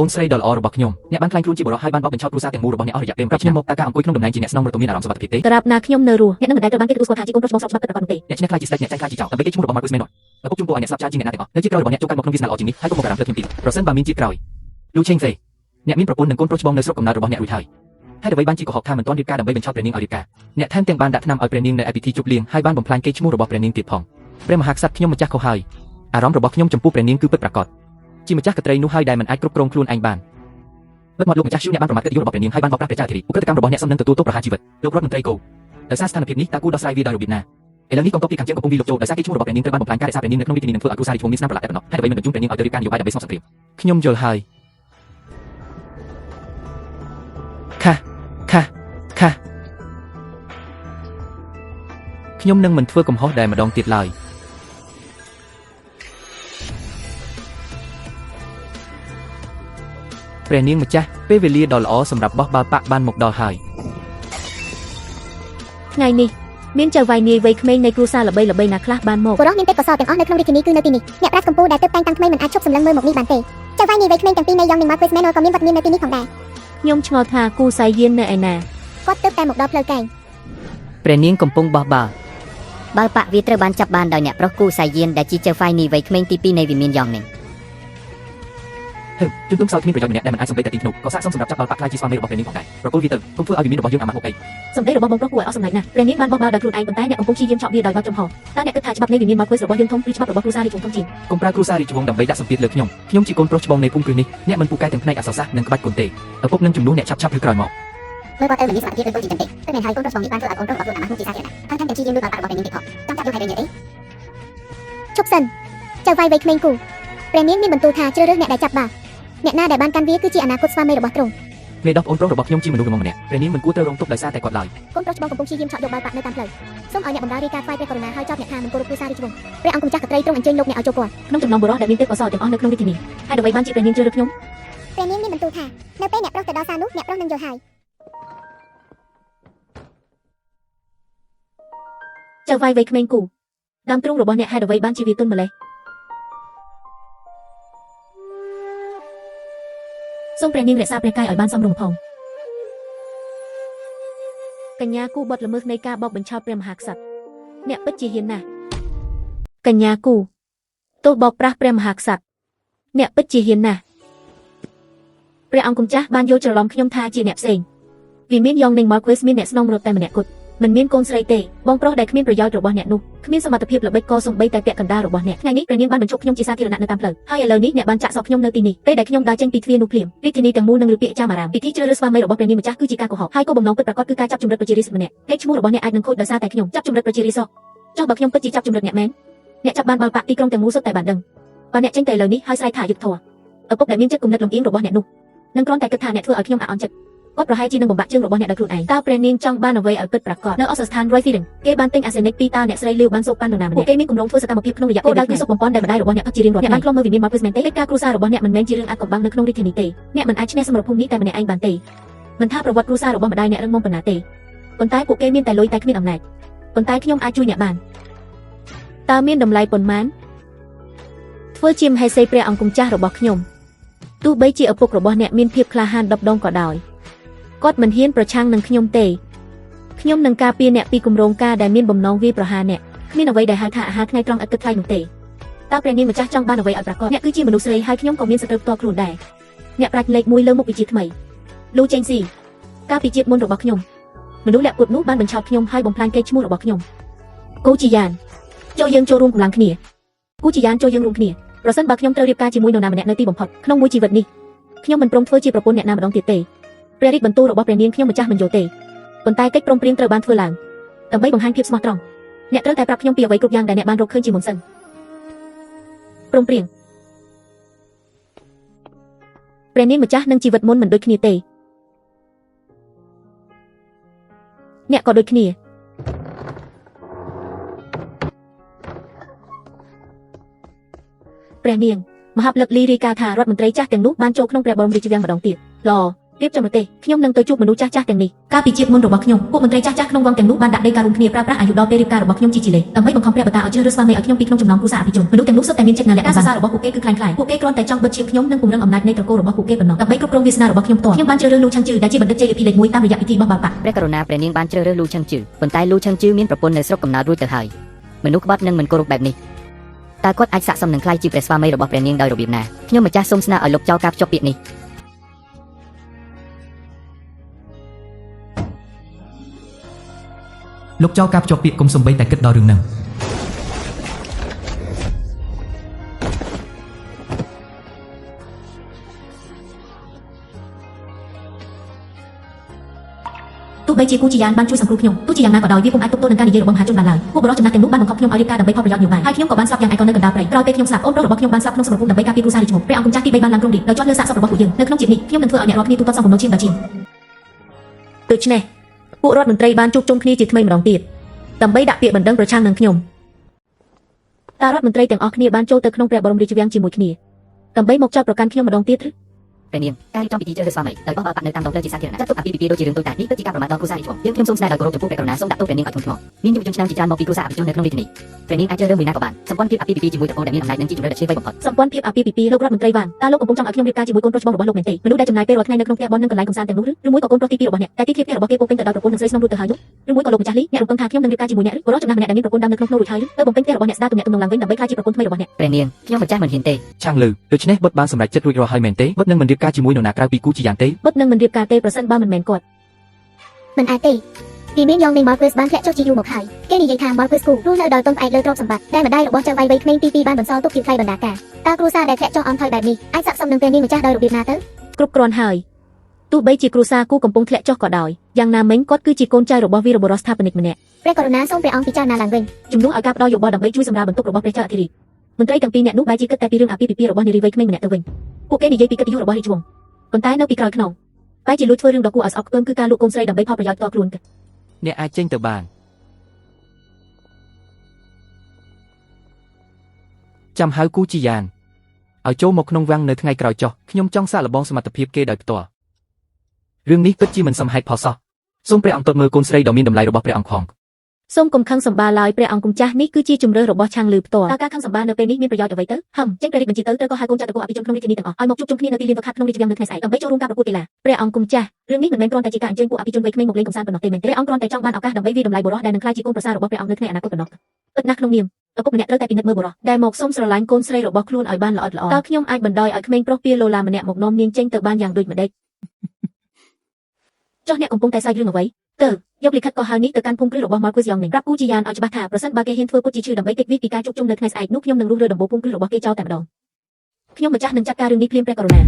អូនស្រីដ៏ល្អរបស់ខ្ញុំអ្នកបានខ្លាញ់ខ្លួនជាបុរសហើយបានបោកបញ្ឆោតគ្រួសារទាំងមូលរបស់អ្នកអស់រយៈពេល5ឆ្នាំមកតើការអង្គុយក្នុងតំណែងជាអ្នកស្នងរត់មានអារម្មណ៍សុវត្ថិភាពទេត្រាប់ណាខ្ញុំនៅរស់អ្នកនឹងមិនដែលត្រូវបានគេទទួលស្គាល់ថាជាកូនប្រុសច្បងស្របច្បាប់ពិតប្រាកដនោះទេអ្នកឈ្នះខ្លាចជាស្ដេចអ្នកចាញ់ខ្លាចជាចៅដើម្បីគេឈ្មោះរបស់ Marcus Menor ឪពុកជំពូឲ្យអ្នកស្លាប់ចាជាងអ្នកណាទាំងអស់នៅជាក្រោយរបស់អ្នកចូលកាន់មកក្នុងវាសនាល្អជាងនេះហើយក៏មកអារម្មណ៍ភ្លើតខ្ញុំទៀតប្រសិនបើមានជាក្រោយលោកឆេងហ្វេអ្នកមានប្រពន្ធនិងកូនប្រុសច្បងនៅស្រុកកំណើតរបស់អ្នករួចហើយហើយអ្វីបានជាកុហកថាមិនទាន់រៀបការដើម្បីបញ្ឆោតព្រះនាងឲ្យរៀបការអ្នកថែមទាំងបានដាក់ថ្នាំឲ្យព្រះនាងនៅឯពិធីជប់លៀងហើយបានបំផ្លាញកេរ្តិ៍ឈ្មោះរបស់ព្រះនាងទៀតផងព្រះមហាក្សត្រខ្ញុំម្ចាស់ខុសហើយអារម្មណ៍របស់ខ្ញុំចំពោះព្រះនាងគឺពិតប្រាកដជាម្ចាស់កត្រីនោះហើយដែលមិនអាចគ្រប់គ្រងខ្លួនឯងបានបិទមាត់លោកម្ចាស់ឈូអ្នកបានប្រមាថកិត្តិយសរបស់ព្រះនាងហើយបានបោកប្រាស់ព្រះចៅធារីឧក្រិដ្ឋកម្មរបស់អ្នកសំនឹងទទួលទោសប្រហារជីវិតលោករដ្ឋមន្ត្រីគោដោយសារស្ថានភាពនេះតើគួរដោះស្រាយវាដោយរបៀបណាឥឡូវនេះកងទ័ពពីខាងជើងកំពុងវិលលោកចូលដោយសារគេឈ្មោះរបស់ព្រះនាងត្រូវបានបំផ្លាញការរក្សាព្រះនាងនៅក្នុងវិធីនេះនឹងធ្វើឲ្យគ្រួសាររាជវង្សមានស្នាមប្រឡាក់តែប៉ុណ្ណោះហើយអ្វីមិនបញ្ជូនព្រះនាងឲ្យទៅរៀបការនយោបាយដើម្បីស្ងប់សង្គ្រាមខ្ញុំយល់ហើយខាខ្ញុំនឹងមិនធ្វើកំហុសដែលម្ដងទៀតឡើយព្រះនាងម្ចាស់ពេលវេលាដ៏ល្អសម្រាប់បោះបាល់ប៉ាក់បានមកដល់ហើយថ្ងៃនេះមានចៅវាយនាយវ័យក្មេងនៃគ្រួសារល្បីៗណាខ្លះបានមកបុរសមានទេពកោសល្យទាំងអស់នៅក្នុងរាជធានីគឺនៅទីនេះអ្នកប្រាជ្ញកម្ពុជាដែលទើបតែងតាំងថ្មីមិនអាចឈប់សម្លឹងមើលមកនេះបានទេចៅវាយនាយវ័យក្មេងទាំងពីរនៃយ៉ងនិង Marcus Menor ក៏មានវត្តមាននៅទីនេះផងដែរខ្ញុំឆ្ងល់ថាគូសៃយាននៅឯណាគាត់ទើបតែមកដល់ផ្លូវកែងព្រះនាងកំពុងបោះបាល់បាល់ប៉ាក់វាត្រូវបានចាប់បានដោយអ្នកប្រុសគូសៃយានដែលជាចៅវាយនាយវ័យក្មេងទី2នៃវិមានយ៉ងនេះជំនុំសោយគ្មានប្រយោជន៍ម្នាក់ដែលមិនអាចសម្ដីតែទីធ្នូក៏ស័ក្តិសមសម្រាប់ចាប់បាល់ប៉ាក់ខ្លាយជាស្វាមីរបស់ព្រះនាងផងដែរប្រគល់វាទៅកុំធ្វើឲ្យវិមានរបស់យើងអាម៉ាស់មុខអីសម្ដីរបស់បងប្រុសគួរឲ្យអស់សំណើចណាស់ព្រះនាងបានបោះបាល់ដោយខ្លួនឯងប៉ុន្តែអ្នកកំពុងព្យាយាមឆក់វាដោយបើកចំហតើអ្នកគិតថាច្បាប់នៃវិមាន Marcus របស់យើងធំឬច្បាប់របស់គ្រួសាររាជវង្សធំជាងកុំប្រើគ្រួសាររាជវង្សដើម្បីដាក់សម្ពាធលើខ្ញុំជាកូនប្រុសច្បងនៃភូមិគ្រឹះនេះអ្នកមិនពូកែទាំងផ្នែកអក្សរសាស្ត្រនិងក្បាច់គុនទេឪពុកនឹងជំនួសអ្នកឆាប់ឬក្រោយមកមើលគាត់ទៅមិនមានសមត្ថភាពឬទៅជីចឹងទេតែមិនហើយកូនប្រុសច្បងនេះបានធ្វើឲ្យកូនប្រុសរបស់ខ្លួនអាម៉ាស់មុខជាសាធារណៈហើយថែមទាំងព្យាយាមលើបាល់ប៉ាក់របស់ព្រះនាងទៀតផងចង់ចាប់យកហើយរឿងនេះអីឈប់សិនចៅវាយវ័យក្មេងគូព្រះនាងមានបន្ទូលថាជ្រើសរើសអ្នកដែលចាប់បាល់អ្នកណាដែលបានកាន់វាគឺជាអនាគតស្វាមីរបស់ទ្រង់មេដោះប្អូនប្រុសរបស់ខ្ញុំជាមនុស្សល្មមម្នាក់ព្រះនាងមិនគួរត្រូវរងទុក្ខដោយសារតែគាត់ឡើយកូនប្រុសច្បងកំពុងព្យាយាមឆក់យកបាល់ប៉ាក់នៅតាមផ្លូវសូមឲ្យអ្នកបម្រើរាយការណ៍ថ្វាយព្រះករុណាហើយចោទអ្នកថាមិនគោរពគ្រួសាររាជវង្សព្រះអង្គម្ចាស់ក្ត្រីទ្រង់អញ្ជើញលោកអ្នកឲ្យចូលគាល់ក្នុងចំណោមបុរសដែលមានទេពកោសល្យទាំងអស់នៅក្នុងរាជធានីហើយអ្វីបានជាព្រះនាងជ្រើសរើសខ្ញុំព្រះនាងមានបន្ទូលថានៅពេលអ្នកប្រុសទៅដល់សាលនោះអ្នកប្រុសនឹងយល់ហើយចៅវាយវ័យក្មេងគូដើមទ្រូងរបស់អ្នកហេតុអ្វីបានជាវាទន់ម្ល៉េះសូមព្រះនាងរក្សាព្រះកាយឲ្យបានសមរម្យផងកញ្ញាគូបត់ល្មើសនៃការបោកបញ្ឆោតព្រះមហាក្សត្រអ្នកពិតជាហ៊ានណាស់កញ្ញាគូទោសបោកប្រាស់ព្រះមហាក្សត្រអ្នកពិតជាហ៊ានណាស់ព្រះអង្គម្ចាស់បានយល់ច្រឡំខ្ញុំថាជាអ្នកផ្សេងវាមានយ៉ងនិង Marcus មានអ្នកស្នងរត់តែម្នាក់គត់មិនមានកូនស្រីទេបងប្រុសដែលគ្មានប្រយោជន៍របស់អ្នកនោះគ្មានសមត្ថភាពល្បិចកលសំបីតែពាក់កណ្ដាលរបស់អ្នកថ្ងៃនេះព្រះនាងបានបញ្ជូនខ្ញុំជាសាធារណៈនៅតាមផ្លូវហើយឥឡូវនេះអ្នកបានចាក់សោកខ្ញុំនៅទីនេះពេលដែលខ្ញុំដើរចេញពីទ្វារនោះភ្លាមរាជធានីទាំងមូលនឹងឬពាក្យចាមអារាមពិធីជ្រើសរើសស្វាមីរបស់ព្រះនាងម្ចាស់គឺជាការកុហកហើយគោលបំណងពិតប្រាកដគឺការចាប់ជំរិតប្រជារាស្ត្រម្នាក់កេរ្តិ៍ឈ្មោះរបស់អ្នកអាចនឹងខូចដោយសារតែខ្ញុំចាប់ជំរិតប្រជារាស្ត្រចុះបើខ្ញុំពិតជាចាប់ជំរិតអ្នកមែនអ្នកចាប់បានបាល់ប៉ាក់ទីក្រុងទាំងមូលសុទ្ធតែបានដឹងបើអ្នកចេញទៅឥឡូវនេះហើយស្រែកថាយុទ្ធធម៌ឪពុកដែលមានចិត្តគំនិតលំអៀងរបស់អ្នកនោះនឹងគ្រាន់តែគិតថាអ្នកធ្វើឲ្យខ្ញុំអាក់អន់ចិត្តគាត់ប្រហែលជានឹងបំបាក់ជើងរបស់អ្នកដោយខ្លួនឯងតើព្រះនាងចង់បានអ្វីឲ្យពិតប្រាកដនៅអសស្ថាន Royfield គេបានទិញអាសេនិកពីតើអ្នកស្រីលាវបានសូកប៉ាន់នរណាម្នាក់គេមានគម្រោងធ្វើសកម្មភាពក្នុងរយៈពេលដែលគឺសុខបំពន់ដែលម្ដាយរបស់អ្នកជារៀងរាល់ថ្ងៃអ្នកបានខ្លុំមើលវិមាន Marcus មែនទេកិច្ចការគ្រួសាររបស់អ្នកមិនមែនជារឿងអាចកំបាំងនៅក្នុងរាជធានីទេអ្នកមិនអាចឈ្នះសមរភូមិនេះតែម្នាក់ឯងបានទេមិនថាប្រវត្តិគ្រួសាររបស់ម្ដាយអ្នករឹងមាំប៉ុណ្ណាទេប៉ុន្តែពួកគេមានតែលុយតែគ្មានអំណាចប៉ុន្តែខ្ញុំអាចជួយអ្នកបានតើមានតម្លៃប៉ុន្មានធ្វើជាមហេសីព្រះអង្គម្ចាស់របស់ខ្ញុំទោះបីជាឪពុករបស់អ្នកមានភាពក្លាហាន10ដងក៏ដោយគាត់មិនហ៊ានប្រឆាំងនឹងខ្ញុំទេខ្ញុំនឹងការពារអ្នកពីគម្រោងការដែលមានបំណងវាយប្រហារអ្នកគ្មានអ្វីដែលហៅថាអាហារថ្ងៃត្រង់ឥតគិតថ្លៃនោះទេតើព្រះនាងម្ចាស់ចង់បានអ្វីឲ្យប្រាកដអ្នកគឺជាមនុស្សស្រីហើយខ្ញុំក៏មានសត្រូវផ្ទាល់ខ្លួនដែរអ្នកប្រាជ្ញលេខ1លើមុខវិជ្ជាថ្មីលូចេងស៊ីការពីជាតិមុនរបស់ខ្ញុំមនុស្សលាក់ពុតនោះបានបញ្ឆោតខ្ញុំហើយបំផ្លាញកេរ្តិ៍ឈ្មោះរបស់ខ្ញុំគូជាយ៉ានចូលយើងចូលរួមកម្លាំងគ្នាគូជាយ៉ានចូលយើងរួមគ្នាប្រសិនបើខ្ញុំត្រូវរៀបការជាមួយនរណាម្នាក់នៅទីបំផុតក្នុងមួយជីវិតនេះខ្ញុំមិនព្រមធ្វើជាប្រពន្ធអ្នកណាម្ដងទៀតទេព្រះរាជបន្ទូលរបស់ព្រះនាងខ្ញុំម្ចាស់មិនយល់ទេប៉ុន្តែកិច្ចព្រមព្រៀងត្រូវបានធ្វើឡើងដើម្បីបង្ហាញភាពស្មោះត្រង់អ្នកត្រូវតែប្រាប់ខ្ញុំពីអ្វីគ្រប់យ៉ាងដែលអ្នកបានរកឃើញជាមុនសិនព្រមព្រៀងព្រះនាងម្ចាស់និងជីវិតមុនមិនដូចគ្នាទេអ្នកក៏ដូចគ្នាព្រះនាងមហាពលិកលីរាយការណ៍ថារដ្ឋមន្ត្រីចាស់ទាំងនោះបានចូលក្នុងព្រះបរមរាជវាំងម្ដងទៀត រៀបចំប្រទេសខ្ញុំនឹងទៅជួបមនុស្សចាស់ៗទាំងនេះកាលពីជាតិមុនរបស់ខ្ញុំពួកមន្ត្រីចាស់ៗក្នុងវងទាំងនោះបានដាក់ដីការរួមគ្នាប្រើប្រាស់អាយុដល់ពេលរៀបការរបស់ខ្ញុំជាលេដើម្បីបង្ខំព្រះបតាឲ្យជ្រើសរើសស្វាមីឲ្យខ្ញុំពីក្នុងចំណោមគ្រួសារអភិជនមនុស្សទាំងនោះសុទ្ធតែមានចិត្តណាលក្ខណៈរបស់ពួកគេគឺខ្លាំងខ្លាយពួកគេគ្រាន់តែចង់បិទឈាមខ្ញុំនិងពង្រឹងអំណាចនៃត្រកូលរបស់ពួកគេប៉ុណ្ណោះដើម្បីគ្រប់គ្រងវាសនារបស់ខ្ញុំផ្ទាល់ខ្ញុំបានជ្រើសរើសលូឆាំងជឺដែលជាបណ្ឌិតជ័យលាភីលេខ1តាមរយៈពិធីបោះបាល់ប៉ះ ព្រះករុណាព្រះនាងបានជ្រើសរើសលូឆឹងជឺប៉ុន្តែលូឆឹងជឺមានប្រពន្ធនៅស្រុកកំណើតរួចទៅហើយមនុស្សក្បត់និងមិនគោរពបែបនេះតើគាត់អាចស័ក្តិសមនឹងក្លាយជាព្រះស្វាមីរបស់ព្រះនាងដោយរបៀបណាខ្ញុំម្ចាស់សូមស្នើឲ្យលោកចោលការភ្ជាប់ពាក្យនេះ លោកចោលការភ្ជាប់ពាក្យកុំសំបីតែគិតដល់រឿងហ្នឹង ទោះបីជាគូជាយានបានជួយសង្គ្រោះខ្ញុំទោះជាយ៉ាងណាក៏ដោយវាពុំអាចទប់ទល់នឹងការនិយាយរបស់មហាជនបានឡើយពួកបរិសុទ្ធចំណាស់ទាំងនោះបានបង្ខំខ្ញុំឲ្យរៀបការដើម្បីផលប្រយោជន៍នយោបាយហើយខ្ញុំក៏បានស្លាប់យ៉ាងឯកោនៅកណ្ដាលព្រៃក្រោយពេលខ្ញុំស្លាប់អូនប្រុសរបស់ខ្ញុំបានស្លាប់ក្នុងសមរភូមិដើម្បីការពារគ្រួសាររាជវង្សព្រះអង្គគង់ចាស់ទី3បានឡើងគ្រងរាជ្យដោយជាប់លើសាកសពរបស់ពួកយើងនៅក្នុងជាតិនេះខ្ញុំនឹងធ្វើឲ្យអ្នករាល់គ្នាទូទាត់សងបំណុលជាងដល់ជាងដូច្នេះពួករដ្ឋមន្ត្រីបានជួបជុំគ្នាជាថ្មីម្ដងទៀតដើម្បីដាក់ពាក្យបណ្ដឹងប្រឆាំងនឹងខ្ញុំតើរដ្ឋមន្ត្រីទាំងអស់គ្នាបានចូលទៅក្នុងព្រះបរមរាជវាំងជាមួយគ្នាដើម្បីមកចោទប្រកាន់ខ្ញុំម្ដងទៀតឬ ព្រះនាងការរៀបចំពិធីជ្រើសរើសស្វាមីដោយបោះបាល់ប៉ះនៅតាមដងផ្លូវជាសាធារណៈចាត់ទុកអាពាហ៍ពិពាហ៍ដូចជារឿងតូចតាចនេះពិតជាការប្រមាថដល់គ្រួសាររាជវង្សយើងខ្ញុំសូមស្នើដោយគោរពចំពោះព្រះករុណាសូមដាក់ទោសព្រះនាងឲ្យធ្ងន់ធ្ងរមានយុវជនឆ្នាំជាច្រើនមកពីគ្រួសារអភិជននៅក្នុងរាជធានីព្រះនាងអាចជ្រើសរើសមួយណាក៏បានសម្ព័ន្ធភាពអាពាហ៍ពិពាហ៍ជាមួយតកូនដែលមានអំណាចនិងជាជំរឿនដ៏ឈ្លាសវៃបំផុត សម្ព័ន្ធភាពអាពាហ៍ពិពាហ៍លោករដ្ឋមន្ត្រីវាងតើលោកកំពុងចង់ឲ្យខ្ញុំរៀបការជាមួយកូនប្រុសច្បងរបស់លោកមែនទេមនុស្សដែលចំណាយពេលរាល់ថ្ងៃនៅក្នុងផ្ទះបននិងកន្លែងកម្សាន្តទាំងនោះឬមួយក៏កូនប្រុសទី2របស់អ្នកតែទីធ្លាភ្នាក់របស់គេពោពេញទៅដោយប្រពន្ធនិងស្រីស្នំរួចទៅហើយនោះឬមួយក៏លោកម្ចាស់លីអ្នករំពឹងថាខ្ញុំនឹងរៀបការជាមួយអ្នកឬបរិសុទ្ធចំណាស់ម្នាក់ដែលមានប្រពន្ធដើមនៅក្នុងភ្នូរួចហើយទៅបំពេញផ្ទះរបស់អ្នកស្ដារទំនាក់ទំនងឡើងវិញដើម្បីក្លាយជាប្រពន្ធថ្មីរបស់អ្នក ព្រះនាងខ្ញុំម្ចាស់មិនហ៊ានទេ ឆាំងលឺដូច្នេះបុតបានសម្រេចចិត្តរួចរាល់ហើយមែនទេបុតនឹងមិនរៀបការជាមួយនរណាក្រៅពីគូជាយានទេ បុតនឹងមិនរៀបការទេប្រសិនបើមិនមែនគាត់ មិនអាចទេពីមានយ៉ងនៃ Marcus បានធ្លាក់ចុះជាយូរមកហើយគេនិយាយថា Marcus គូរស់នៅដោយពឹងផ្អែកលើទ្រព្យសម្បត្តិដែលម្ដាយរបស់ចៅវាយវ័យក្មេងទី2បានបន្សល់ទុកជាថ្លៃបណ្ដាការតើគ្រួសារដែលធ្លាក់ចុះអន់ថយបែបនេះអាចស័ក្តិសមនឹងព្រះនាងម្ចាស់ដោយរបៀបណាទៅ គ្រប់គ្រាន់ហើយទោះបីជាគ្រួសារគូកំពុងធ្លាក់ចុះក៏ដោយយ៉ាងណាមិញគាត់គឺជាកូនចៅរបស់វីរបុរសស្ថាបនិកម្នាក់ ព្រះករុណាសូមព្រះអង្គពិចារណាឡើងវិញ ជំនួសឲ្យការផ្ដល់យោបល់ដើម្បីជួយសម្រាលបន្ទុករបស់ព្រះចៅអធិរាជមន្ត្រីទាំងពីរនាក់នោះបែរជាគិតតែពីរឿងអាពាហ៍ពិពាហ៍របស់នារីវ័យក្មេងម្នាក់ទៅវិញពួកគេនិយាយពីកិត្តិយសរបស់រាជវង្សប៉ុន្តែនៅពីក្រោយខ្នងបែរជាលួចធ្វើរឿងដ៏គួរឲ្យស្អប់ខ្ពើមគឺការលួចកូនស្រីដើម្បីផលប្រយោជន៍ផ្ទាល់ខ្លួន អ្នកអាចចេញទៅបានចាំហៅគូជាយានឲ្យចូលមកក្នុងវាំងនៅថ្ងៃក្រោយចុះខ្ញុំចង់សាកល្បងសមត្ថភាពគេដោយផ្ទាល់រឿងនេះពិតជាមិនសមហេតុផលសោះសូមព្រះអង្គទតមើលកូនស្រីដ៏មានតម្លៃរបស់ព្រះអង្គផង សូមកុំខឹងសម្បាឡើយព្រះអង្គគុំចាស់នេះគឺជាជំរឿរបស់ឆាំងលឺផ្ទាល់តើការខឹងសម្បានៅពេលនេះមានប្រយោជន៍អ្វីទៅចេញព្រះរាជបញ្ជាទៅក៏ហៅកូនចៅតកូលអភិជនក្នុងរាជធានីទាំងអស់ឲ្យមកជួបជុំគ្នានៅទីលានហ្វឹកហាត់ក្នុងរាជវាំងនៅថ្ងៃស្អែកដើម្បីចូលរួមការប្រកួតកីឡាព្រះអង្គគុំចាស់រឿងនេះមិនមែនគ្រាន់តែជាការអញ្ជើញពួកអភិជនវ័យក្មេងមកលេងកម្សាន្តប៉ុណ្ណោះទេមែនទេព្រះអង្គគ្រាន់តែចង់បានឱកាសដើម្បីវាតម្លៃបុរសដែលនឹងក្លាយជាកូនប្រសាររបស់ព្រះអង្គនៅថ្ងៃអនាគតប៉ុណ្ណោះពិតណាស់ក្នុងនាមឪពុកម្នាក់ត្រូវតែពិនិត្យមើលបុរសដែលមកសុំស្រឡាញ់កូនស្រីរបស់ខ្លួនឲ្យបានល្អិតល្អន់តើខ្ញុំអាចបណ្ដោយឲ្យក្មេងប្រុសពាលឡូឡាម្នាក់មកនាំនាងចេញទៅបានយ៉ាងដូចម្ដេចចុះអ្នកកំពុងតែសើចរឿងអ្វីទៅយកលិខិតកោះហៅនេះទៅកាន់ភូមិគ្រឹះរបស់ Marcus Young នឹងប្រាប់គូជាយានឲ្យច្បាស់ថាប្រសិនបើគេហ៊ានធ្វើពុតជាឈឺដើម្បីគេចវាពីការជួបជុំនៅថ្ងៃស្អែកនោះខ្ញុំនឹងរុះរើដំបូលភូមិគ្រឹះរបស់គេចោលតែម្ដងខ្ញុំម្ចាស់នឹងចាត់ការរឿងនេះភ្លាមព្រះករុណា